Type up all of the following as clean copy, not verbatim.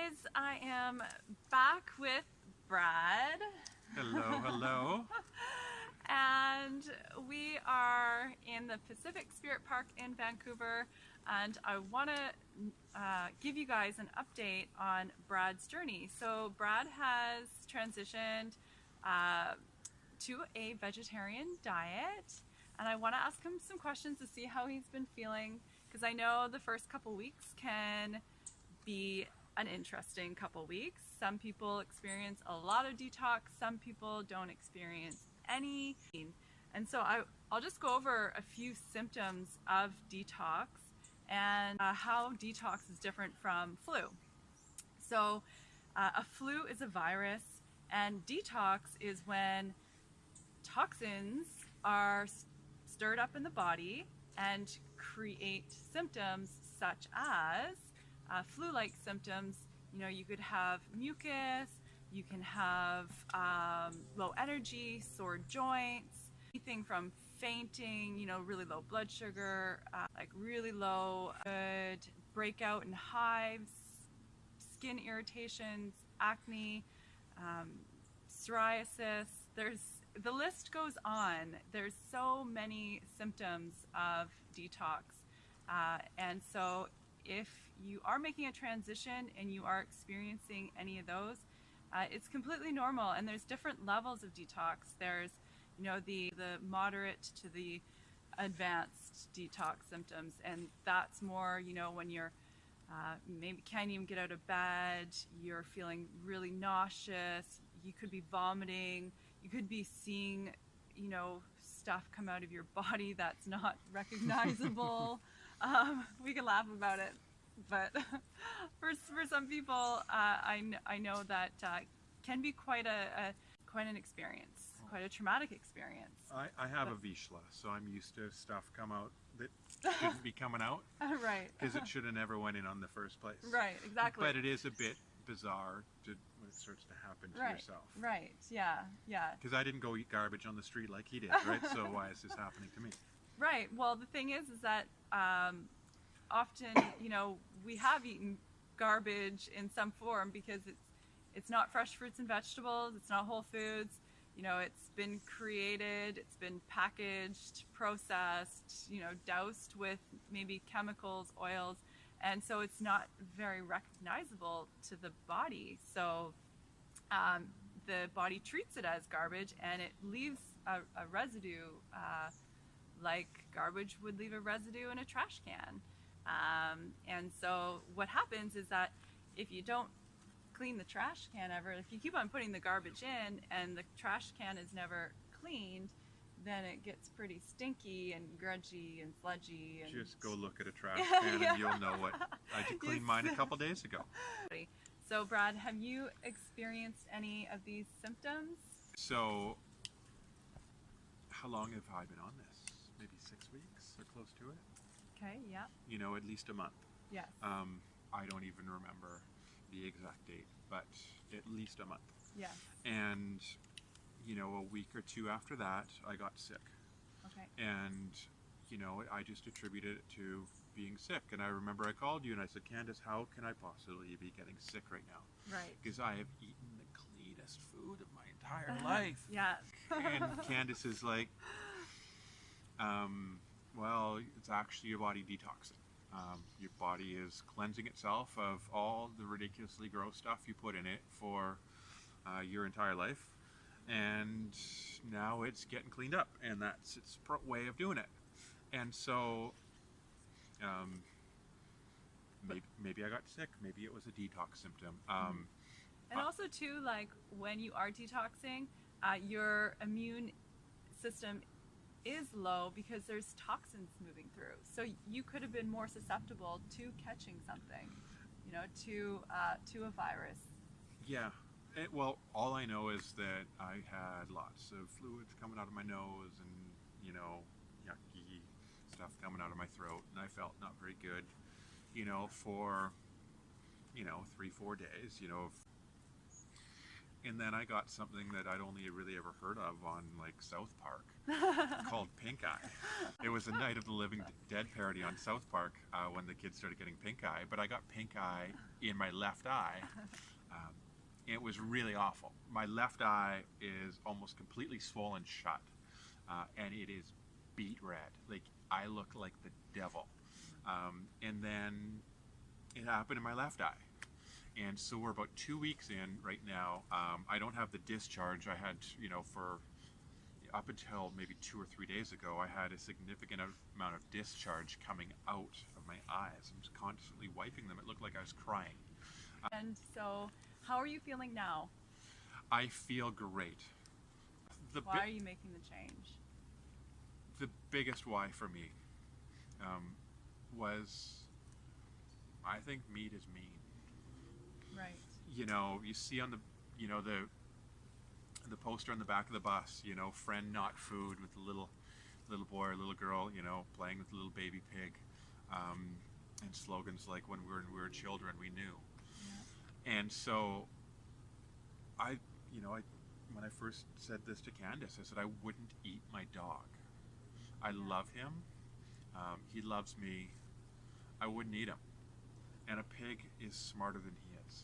guys, I am back with Brad. Hello, hello. And we are in the Pacific Spirit Park in Vancouver, and I want to give you guys an update on Brad's journey. So Brad has transitioned to a vegetarian diet, and I want to ask him some questions to see how he's been feeling, because I know the first couple weeks can be an interesting couple weeks. Some people experience a lot of detox, some people don't experience any. And so I'll just go over a few symptoms of detox and how detox is different from flu. So a flu is a virus, and detox is when toxins are stirred up in the body and create symptoms such as flu-like symptoms. You know, you could have mucus, you can have low energy, sore joints, anything from fainting, you know, really low blood sugar, like really low, good breakout in hives, skin irritations, acne, psoriasis. The list goes on. There's so many symptoms of detox, and so if you are making a transition and you are experiencing any of those, it's completely normal. And there's different levels of detox. There's, you know, the moderate to the advanced detox symptoms, and that's more, you know, when you're maybe can't even get out of bed, you're feeling really nauseous, you could be vomiting, you could be seeing, you know, stuff come out of your body that's not recognizable. We can laugh about it, but for some people, I know that can be quite an experience, quite a traumatic experience. I have a Vishla, so I'm used to stuff come out that shouldn't be coming out. Right. Because it should have never went in the first place. Right, exactly. But it is a bit bizarre when it starts to happen to yourself. Right, yeah. Because I didn't go eat garbage on the street like he did, right? So why is this happening to me? Right, well, the thing is that often, you know, we have eaten garbage in some form because it's not fresh fruits and vegetables, it's not whole foods. You know, it's been created, it's been packaged, processed, you know, doused with maybe chemicals, oils, and so it's not very recognizable to the body. So the body treats it as garbage, and it leaves a residue, like garbage would leave a residue in a trash can. And so what happens is that if you don't clean the trash can ever, if you keep on putting the garbage in and the trash can is never cleaned, then it gets pretty stinky and grudgy and sludgy. And just go look at a trash can and you'll know what. I did clean mine a couple days ago. So Brad, have you experienced any of these symptoms? So how long have I been on this? Maybe 6 weeks or close to it? Okay, yeah. You know, at least a month. Yes. I don't even remember the exact date, but at least a month. Yes. And, you know, a week or two after that, I got sick. Okay. And, you know, I just attributed it to being sick. And I remember I called you and I said, Candace, how can I possibly be getting sick right now? Right. Because I have eaten the cleanest food of my entire life. Yeah. And Candace is like, well, it's actually your body detoxing. Your body is cleansing itself of all the ridiculously gross stuff you put in it for your entire life, and now it's getting cleaned up, and that's its way of doing it. And so maybe I got sick, maybe it was a detox symptom. And also too, like when you are detoxing, your immune system is low because there's toxins moving through. So you could have been more susceptible to catching something, you know, to a virus. Yeah. Well, all I know is that I had lots of fluids coming out of my nose and, you know, yucky stuff coming out of my throat, and I felt not very good, you know, for, you know, 3-4 days, you know. And then I got something that I'd only really ever heard of on like South Park called pink eye. It was a Night of the Living Dead parody on South Park when the kids started getting pink eye, but I got pink eye in my left eye. Um, it was really awful. My left eye is almost completely swollen shut, and it is beet red. Like, I look like the devil. And then it happened in my left eye. And so we're about 2 weeks in right now. I don't have the discharge I had, for up until maybe 2 or 3 days ago. I had a significant amount of discharge coming out of my eyes. I'm just constantly wiping them. It looked like I was crying. And so, how are you feeling now? I feel great. Why are you making the change? The biggest why for me was, I think meat is mean. Right. You see on the, the poster on the back of the bus, friend not food, with the little boy or little girl, playing with the little baby pig, and slogans like when we were children we knew. Yeah. And so when I first said this to Candace, I said I wouldn't eat my dog. I love him. He loves me. I wouldn't eat him. And a pig is smarter than he is.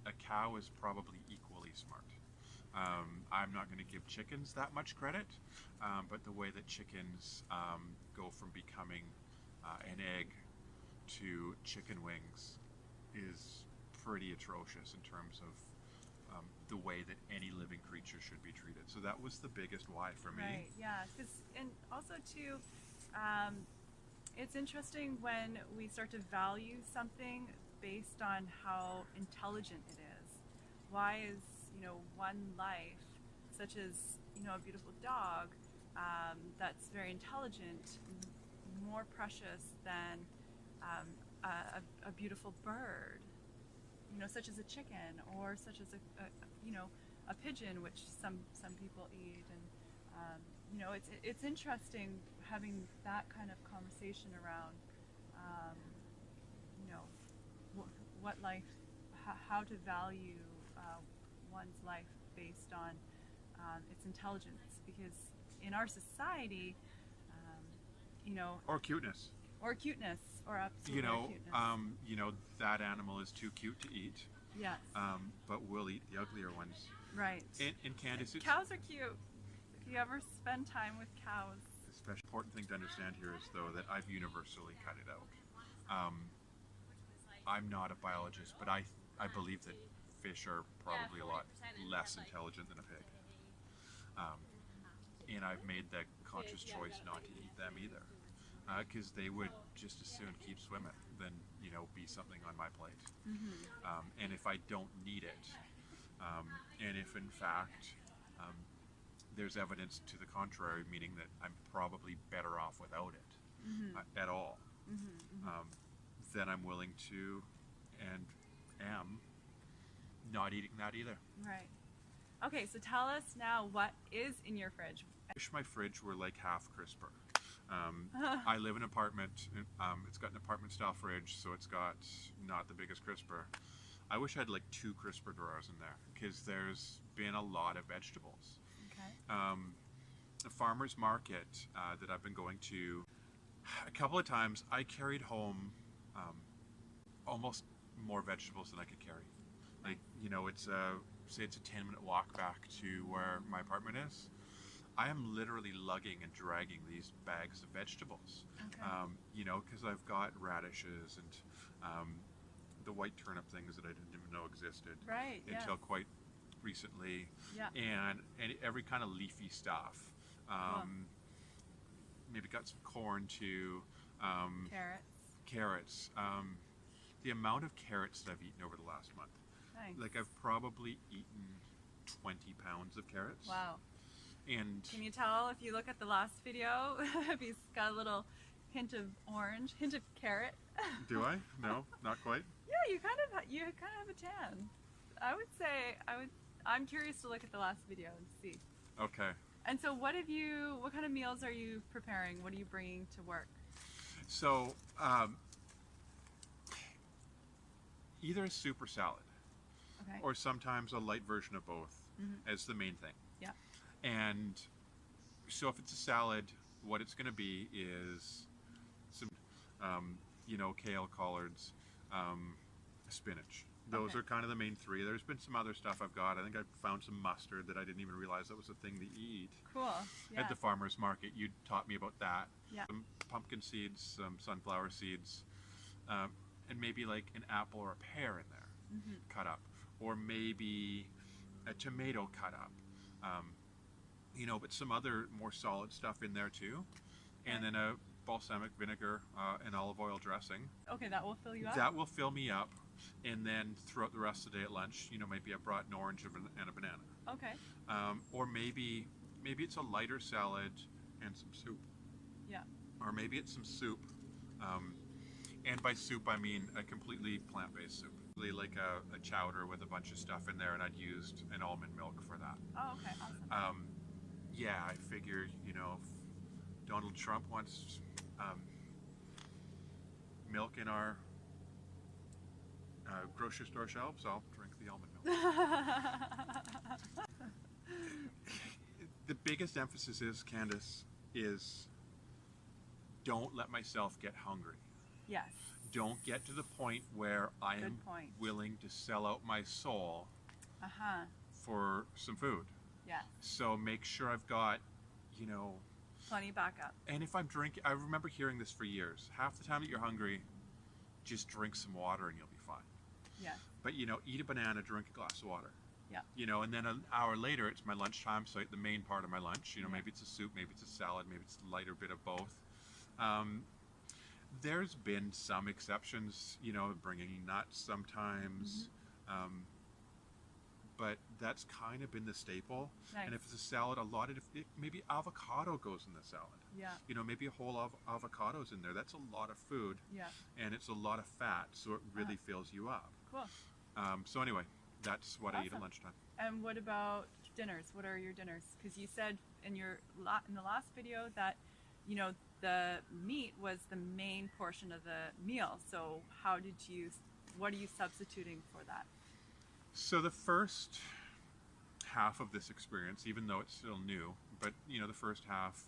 A cow is probably equally smart. I'm not going to give chickens that much credit, but the way that chickens go from becoming an egg to chicken wings is pretty atrocious in terms of the way that any living creature should be treated. So that was the biggest why for me. Right, yeah. And also too, it's interesting when we start to value something based on how intelligent it is. Why is, one life, such as, a beautiful dog that's very intelligent, more precious than a beautiful bird, such as a chicken, or such as a pigeon, which some people eat. And it's interesting having that kind of conversation around what life, how to value one's life based on its intelligence, because in our society, or cuteness, or absolutely cuteness. That animal is too cute to eat. Yes. But we'll eat the uglier ones. Right. And Candace, cows are cute. If you ever spend time with cows. The special important thing to understand here is, though, that I've universally cut it out. I'm not a biologist, but I believe that fish are probably a lot less intelligent than a pig. And I've made the conscious choice not to eat them either, because they would just as soon keep swimming than be something on my plate. Mm-hmm. And if I don't need it, and if in fact there's evidence to the contrary, meaning that I'm probably better off without it, mm-hmm. At all, mm-hmm. Then I'm willing to, and am, not eating that either. Right. Okay, so tell us now what is in your fridge. I wish my fridge were like half crisper. I live in an apartment. It's got an apartment style fridge, so it's got not the biggest crisper. I wish I had like 2 crisper drawers in there, because there's been a lot of vegetables. Okay. The farmer's market that I've been going to a couple of times, I carried home almost more vegetables than I could carry. Like, it's say it's a 10-minute walk back to where my apartment is. I am literally lugging and dragging these bags of vegetables. Okay. Because I've got radishes and the white turnip things that I didn't even know existed. Right. Until quite recently. Yeah. And every kind of leafy stuff. Maybe got some corn too. Carrots. The amount of carrots that I've eaten over the last month. Nice. Like, I've probably eaten 20 pounds of carrots. Wow. And can you tell if you look at the last video, he's got a little hint of orange, hint of carrot? Do I? No, not quite. Yeah, you kind of have a tan. I would say I'm curious to look at the last video and see. Okay. And so what kind of meals are you preparing? What are you bringing to work? So either a soup or salad. Okay. or sometimes a light version of both Mm-hmm. as the main thing. Yeah. And so if it's a salad, what it's going to be is some, kale, collards, um, spinach. Those Okay. are kind of the main three. There's been some other stuff I've got. I think I found some mustard that I didn't even realize that was a thing to eat. Cool. Yeah. At the farmer's market, you taught me about that. Yeah. Some pumpkin seeds, some sunflower seeds, and maybe like an apple or a pear in there, Mm-hmm. cut up, or maybe a tomato cut up. Um, but some other more solid stuff in there too, and then a balsamic vinegar and olive oil dressing. Okay, that will fill you up? That will fill me up, and then throughout the rest of the day at lunch, maybe I brought an orange and a banana. Okay. Or maybe it's a lighter salad and some soup. Yeah. Or maybe it's some soup. And by soup, I mean a completely plant-based soup. Really like a chowder with a bunch of stuff in there, and I'd used an almond milk for that. Oh, okay. Awesome. Yeah, I figured, if Donald Trump wants milk in our grocery store shelves, I'll drink the almond milk. The biggest emphasis is, Candace, is don't let myself get hungry. Yes. Don't get to the point where I am point. willing to sell out my soul Uh-huh. for some food. Yeah. So make sure I've got, Plenty backup. and if I'm drinking, I remember hearing this for years. Half the time that you're hungry, just drink some water and you'll be fine. Yeah. But, eat a banana, drink a glass of water. Yeah. And then an hour later, it's my lunchtime, so the main part of my lunch. Yeah. Maybe it's a soup, maybe it's a salad, maybe it's a lighter bit of both. There's been some exceptions, bringing nuts sometimes. Mm-hmm. But that's kind of been the staple. Nice. And if it's a salad, maybe avocado goes in the salad. Yeah. Maybe a whole avocado's in there. That's a lot of food. Yeah. And it's a lot of fat, so it really fills you up. Cool. So anyway, that's what I eat at Awesome. lunchtime. And what about dinners? What are your dinners? Because you said in the last video that the meat was the main portion of the meal. So what are you substituting for that? So the first half of this experience, even though it's still new, but the first half,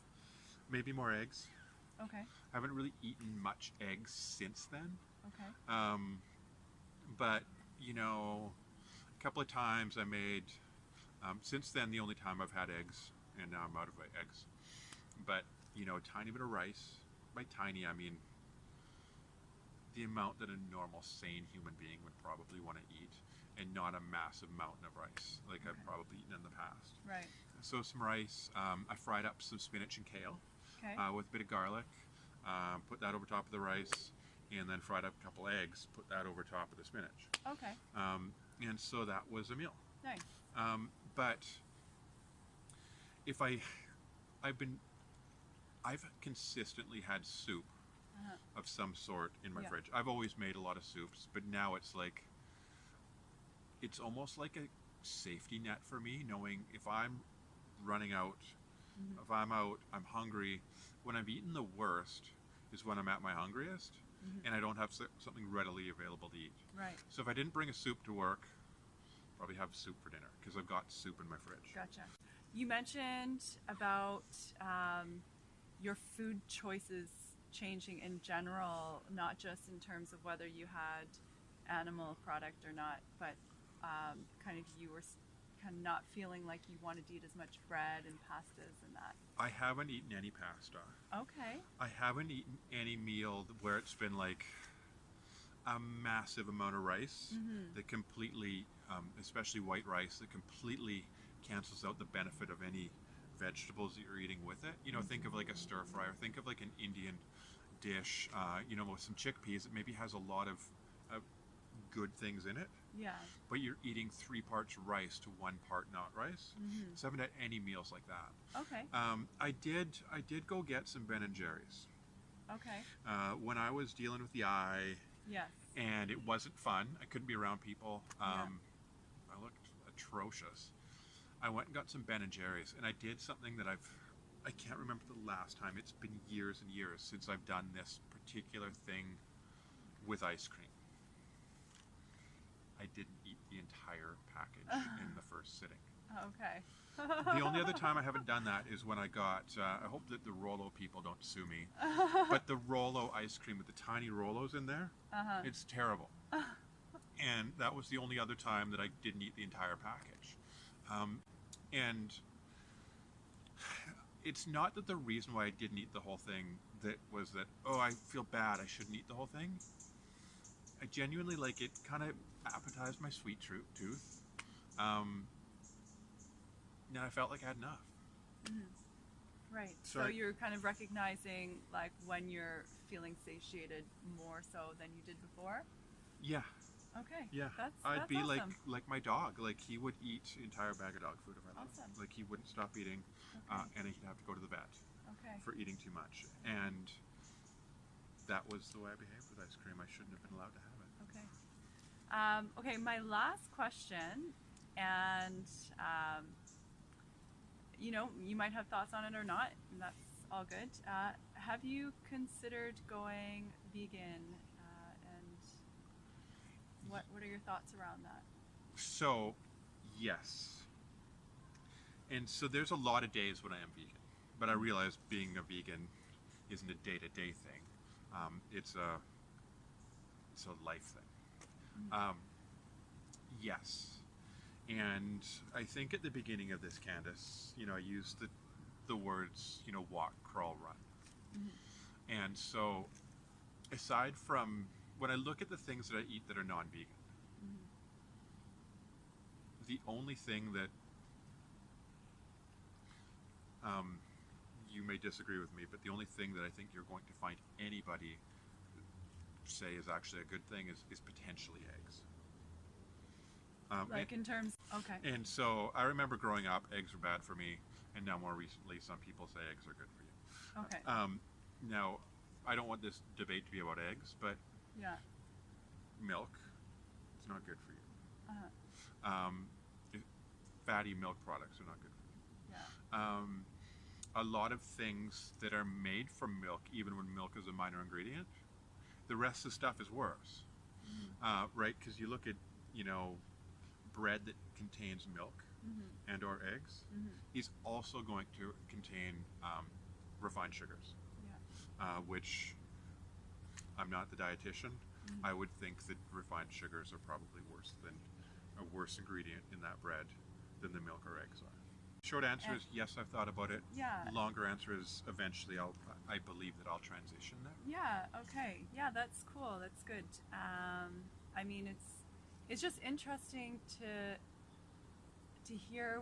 maybe more eggs. Okay. I haven't really eaten much eggs since then. Okay. But a couple of times I made, since then the only time I've had eggs, and now I'm out of eggs. But a tiny bit of rice. By tiny, I mean the amount that a normal, sane human being would probably want to eat, and not a massive mountain of rice like I've probably eaten in the past. Right. So some rice. I fried up some spinach and kale with a bit of garlic. Put that over top of the rice, and then fried up a couple eggs. Put that over top of the spinach. Okay. And so that was a meal. Nice. But if I've consistently had soup of some sort in my fridge. I've always made a lot of soups, but now it's almost like a safety net for me, knowing if I'm running out, if I'm out, I'm hungry. When I've eaten the worst is when I'm at my hungriest, and I don't have something readily available to eat. Right. So if I didn't bring a soup to work, probably have soup for dinner, because I've got soup in my fridge. Gotcha. You mentioned about your food choices changing in general, not just in terms of whether you had animal product or not, but kind of you were kind of not feeling like you wanted to eat as much bread and pastas and that. I haven't eaten any pasta. Okay. I haven't eaten any meal where it's been like a massive amount of rice that completely, especially white rice, that completely cancels out the benefit of any vegetables that you're eating with it. Think of like a stir fry, or think of like an Indian dish, with some chickpeas that maybe has a lot of good things in it. Yeah. But you're eating 3 parts rice to 1 part not rice. So I haven't had any meals like that. Okay. I did go get some Ben and Jerry's. Okay. When I was dealing with the eye. Yes. And it wasn't fun. I couldn't be around people. Yeah. I looked atrocious. I went and got some Ben and Jerry's, and I did something that I can't remember the last time. It's been years and years since I've done this particular thing with ice cream. I didn't eat the entire package in the first sitting. Okay. The only other time I haven't done that is when I got, I hope that the Rolo people don't sue me, but the Rolo ice cream with the tiny Rolos in there, it's terrible. And that was the only other time that I didn't eat the entire package. And it's not that the reason why I didn't eat the whole thing that was that, oh, I feel bad, I shouldn't eat the whole thing. I genuinely, like, it kind of appetized my sweet tooth. And I felt like I had enough. Right. So you're kind of recognizing, like, when you're feeling satiated more so than you did before? Yeah. Okay. Yeah. I'd be awesome. like my dog. Like, he would eat an entire bag of dog food if I let him. Like, he wouldn't stop eating, and he'd have to go to the vet for eating too much. And that was the way I behaved with ice cream. I shouldn't have been allowed to have it. Okay, my last question, and you know, you might have thoughts on it or not, and that's all good. Have you considered going vegan, and what are your thoughts around that? So, yes. And so there's a lot of days when I am vegan, but I realize being a vegan isn't a day-to-day thing. It's a life thing. Yes. And I think at the beginning of this, Candace, you know, I used the words, you know, walk, crawl, run. And so, aside from, when I look at the things that I eat that are non-vegan, the only thing that, you may disagree with me, but the only thing that I think you're going to find anybody say is actually a good thing is potentially eggs. Like, in terms, okay. And so I remember growing up, eggs were bad for me, and now more recently, some people say eggs are good for you. Okay. Now, I don't want this debate to be about eggs, but milk, it's not good for you. Fatty milk products are not good for you. A lot of things that are made from milk, even when milk is a minor ingredient, the rest of the stuff is worse, right? Because you look at, you know, bread that contains milk and or eggs is also going to contain refined sugars, which, I'm not the dietitian, I would think that refined sugars are probably worse than a worse ingredient in that bread than the milk or eggs are. Short answer is yes, I've thought about it. Longer answer is eventually I believe that I'll transition there. Okay. That's cool. That's good. I mean, it's just interesting to hear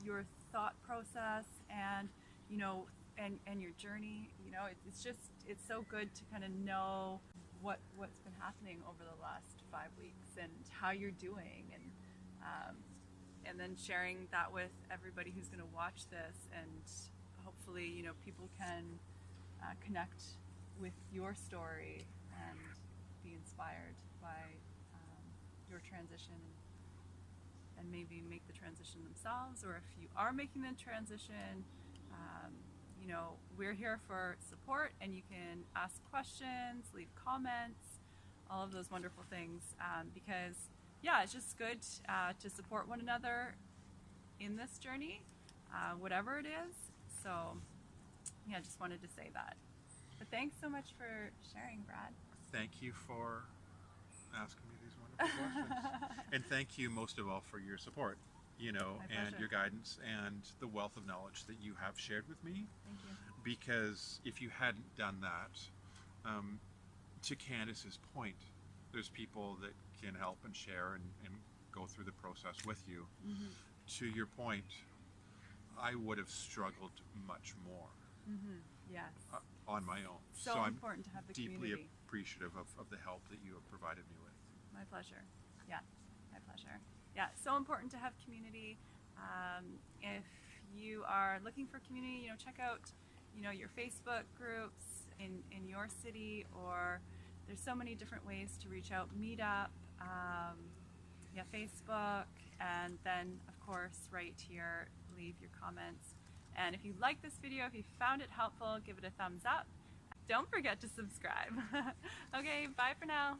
your thought process and, you know, and your journey. You know, it's so good to kind of know what's been happening over the last 5 weeks and how you're doing, and then sharing that with everybody who's going to watch this, and hopefully, you know, people can connect with your story and be inspired by your transition, and maybe make the transition themselves, or if you are making the transition, you know, we're here for support, and you can ask questions, leave comments, all of those wonderful things, because it's just good to support one another in this journey, whatever it is. So just wanted to say that. But thanks so much for sharing, Brad. Thank you for asking me these wonderful questions. And thank you most of all for your support, you know, and your guidance and the wealth of knowledge that you have shared with me. Thank you. Because if you hadn't done that, to Candace's point, there's people that can help and share and go through the process with you. To your point, I would have struggled much more on my own. So important to have the deeply community. Appreciative of the help that you have provided me with. My pleasure. My pleasure. So important to have community. If you are looking for community, you know, check out, you know, your Facebook groups in your city, or there's so many different ways to reach out. Meetup, Facebook, and then of course right here, leave your comments. And if you like this video, if you found it helpful, give it a thumbs up. Don't forget to subscribe. Okay, bye for now.